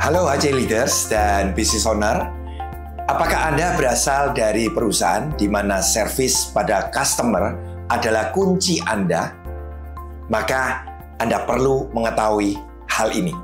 Halo HC Leaders dan Business Owner. Apakah Anda berasal dari perusahaan di mana servis pada customer adalah kunci Anda? Maka Anda perlu mengetahui hal ini.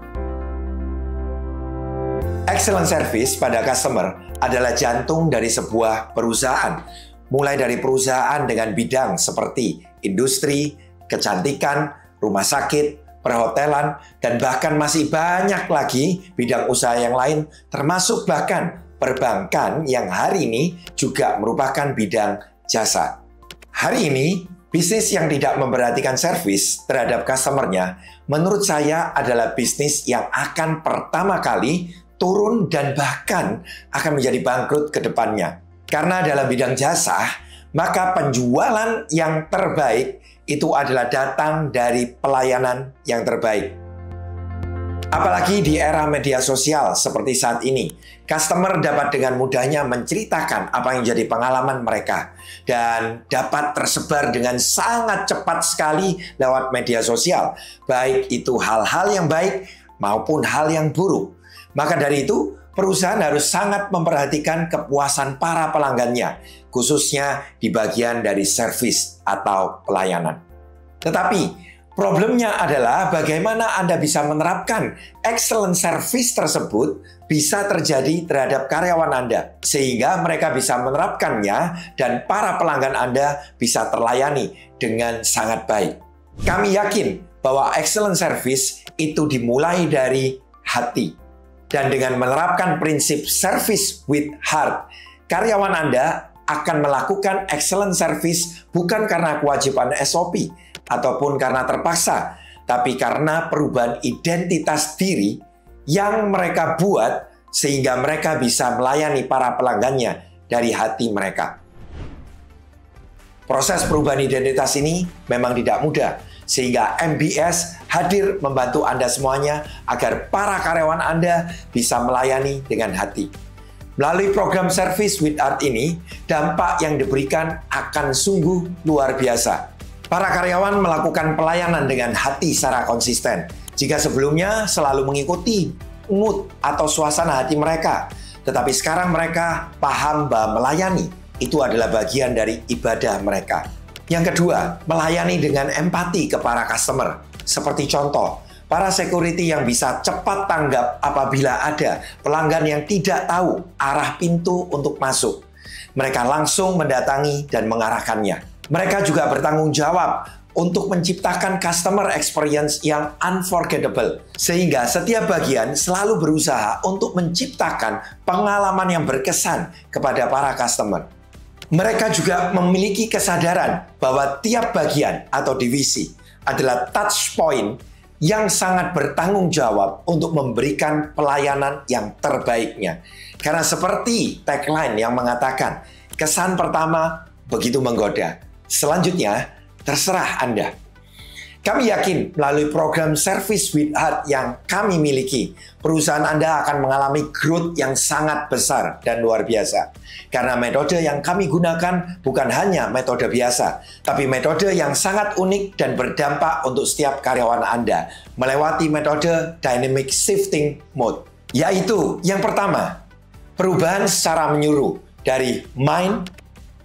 Excellent service pada customer adalah jantung dari sebuah perusahaan. Mulai dari perusahaan dengan bidang seperti industri, kecantikan, rumah sakit, perhotelan, dan bahkan masih banyak lagi bidang usaha yang lain, termasuk bahkan perbankan yang hari ini juga merupakan bidang jasa. Hari ini, bisnis yang tidak memperhatikan servis terhadap customer-nya, menurut saya adalah bisnis yang akan pertama kali turun dan bahkan akan menjadi bangkrut ke depannya. Karena dalam bidang jasa, maka penjualan yang terbaik itu adalah datang dari pelayanan yang terbaik. Apalagi di era media sosial seperti saat ini, customer dapat dengan mudahnya menceritakan apa yang jadi pengalaman mereka dan dapat tersebar dengan sangat cepat sekali lewat media sosial, baik itu hal-hal yang baik maupun hal yang buruk. Maka dari itu, perusahaan harus sangat memperhatikan kepuasan para pelanggannya, khususnya di bagian dari servis atau pelayanan. Tetapi, problemnya adalah bagaimana Anda bisa menerapkan excellent service tersebut bisa terjadi terhadap karyawan Anda, sehingga mereka bisa menerapkannya dan para pelanggan Anda bisa terlayani dengan sangat baik. Kami yakin bahwa excellent service itu dimulai dari hati. Dan dengan menerapkan prinsip service with heart, karyawan Anda akan melakukan excellent service bukan karena kewajiban SOP ataupun karena terpaksa, tapi karena perubahan identitas diri yang mereka buat sehingga mereka bisa melayani para pelanggannya dari hati mereka. Proses perubahan identitas ini memang tidak mudah, sehingga MBS hadir membantu Anda semuanya agar para karyawan Anda bisa melayani dengan hati. Melalui program Service with Art ini, dampak yang diberikan akan sungguh luar biasa. Para karyawan melakukan pelayanan dengan hati secara konsisten. Jika sebelumnya selalu mengikuti mood atau suasana hati mereka, tetapi sekarang mereka paham bahwa melayani itu adalah bagian dari ibadah mereka. Yang kedua, melayani dengan empati ke para customer. Seperti contoh, para security yang bisa cepat tanggap apabila ada pelanggan yang tidak tahu arah pintu untuk masuk. Mereka langsung mendatangi dan mengarahkannya. Mereka juga bertanggung jawab untuk menciptakan customer experience yang unforgettable. Sehingga setiap bagian selalu berusaha untuk menciptakan pengalaman yang berkesan kepada para customer. Mereka juga memiliki kesadaran bahwa tiap bagian atau divisi adalah touch point yang sangat bertanggung jawab untuk memberikan pelayanan yang terbaiknya. Karena seperti tagline yang mengatakan, kesan pertama begitu menggoda. Selanjutnya, terserah Anda. Kami yakin melalui program Service with Heart yang kami miliki, perusahaan Anda akan mengalami growth yang sangat besar dan luar biasa. Karena metode yang kami gunakan bukan hanya metode biasa, tapi metode yang sangat unik dan berdampak untuk setiap karyawan Anda, melewati metode Dynamic Shifting Mode. Yaitu, yang pertama, perubahan secara menyeluruh dari mind,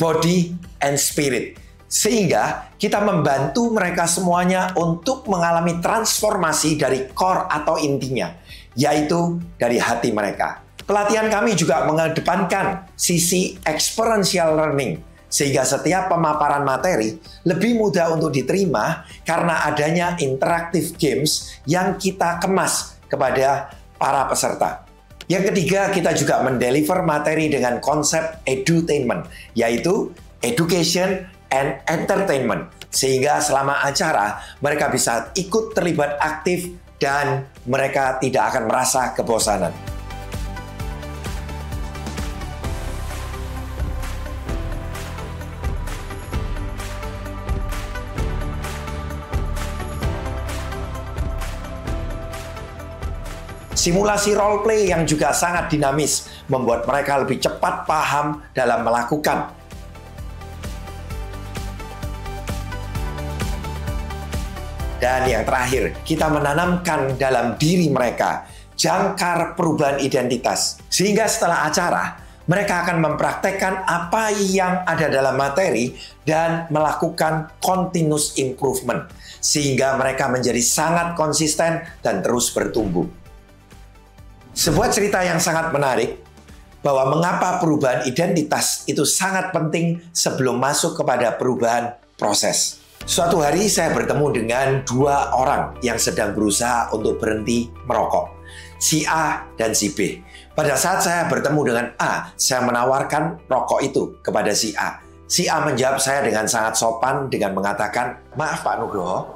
body, and spirit. Sehingga kita membantu mereka semuanya untuk mengalami transformasi dari core atau intinya, yaitu dari hati mereka. Pelatihan kami juga mengedepankan sisi experiential learning, sehingga setiap pemaparan materi lebih mudah untuk diterima karena adanya interactive games yang kita kemas kepada para peserta. Yang ketiga, kita juga mendeliver materi dengan konsep edutainment, yaitu education and entertainment, sehingga selama acara mereka bisa ikut terlibat aktif dan mereka tidak akan merasa kebosanan. Simulasi role play yang juga sangat dinamis membuat mereka lebih cepat paham dalam melakukan. Dan yang terakhir, kita menanamkan dalam diri mereka jangkar perubahan identitas. Sehingga setelah acara, mereka akan mempraktekkan apa yang ada dalam materi dan melakukan continuous improvement. Sehingga mereka menjadi sangat konsisten dan terus bertumbuh. Sebuah cerita yang sangat menarik bahwa mengapa perubahan identitas itu sangat penting sebelum masuk kepada perubahan proses. Suatu hari saya bertemu dengan dua orang yang sedang berusaha untuk berhenti merokok. Si A dan si B. Pada saat saya bertemu dengan A, saya menawarkan rokok itu kepada si A. Si A menjawab saya dengan sangat sopan dengan mengatakan, "Maaf Pak Nugroho,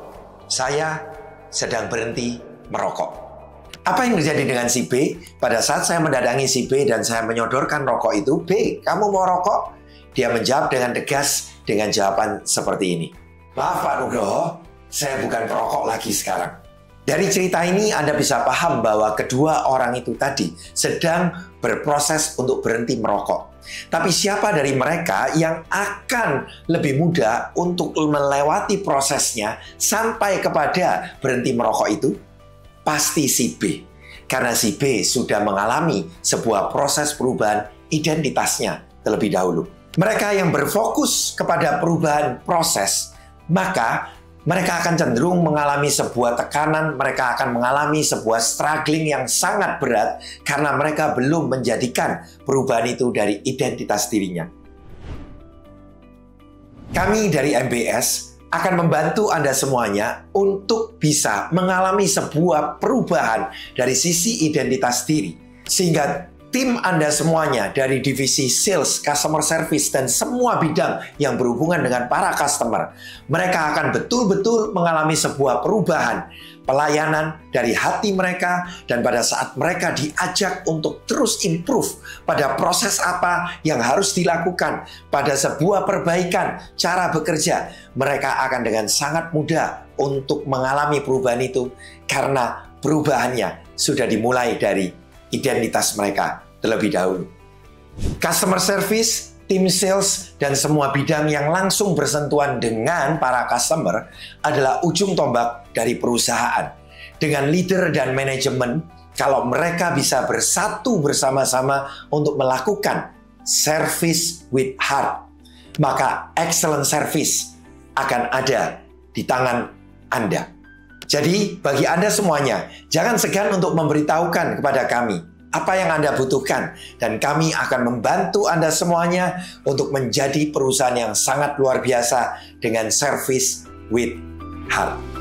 saya sedang berhenti merokok." Apa yang terjadi dengan si B? Pada saat saya mendatangi si B dan saya menyodorkan rokok itu, "B, kamu mau rokok?" Dia menjawab dengan tegas dengan jawaban seperti ini. "Maaf Pak Nugroho, saya bukan perokok lagi sekarang." Dari cerita ini Anda bisa paham bahwa kedua orang itu tadi sedang berproses untuk berhenti merokok. Tapi siapa dari mereka yang akan lebih mudah untuk melewati prosesnya sampai kepada berhenti merokok itu? Pasti si B. Karena si B sudah mengalami sebuah proses perubahan identitasnya terlebih dahulu. Mereka yang berfokus kepada perubahan proses, maka mereka akan cenderung mengalami sebuah tekanan, mereka akan mengalami sebuah struggling yang sangat berat karena mereka belum menjadikan perubahan itu dari identitas dirinya. Kami dari MBS akan membantu Anda semuanya untuk bisa mengalami sebuah perubahan dari sisi identitas diri. Sehingga tim Anda semuanya dari divisi sales, customer service, dan semua bidang yang berhubungan dengan para customer, mereka akan betul-betul mengalami sebuah perubahan pelayanan dari hati mereka, dan pada saat mereka diajak untuk terus improve pada proses apa yang harus dilakukan, pada sebuah perbaikan cara bekerja, mereka akan dengan sangat mudah untuk mengalami perubahan itu karena perubahannya sudah dimulai dari identitas mereka terlebih dahulu. Customer service, tim sales, dan semua bidang yang langsung bersentuhan dengan para customer adalah ujung tombak dari perusahaan. Dengan leader dan manajemen, kalau mereka bisa bersatu bersama-sama untuk melakukan service with heart, maka excellent service akan ada di tangan Anda. Jadi, bagi Anda semuanya, jangan segan untuk memberitahukan kepada kami apa yang Anda butuhkan, dan kami akan membantu Anda semuanya untuk menjadi perusahaan yang sangat luar biasa dengan service with heart.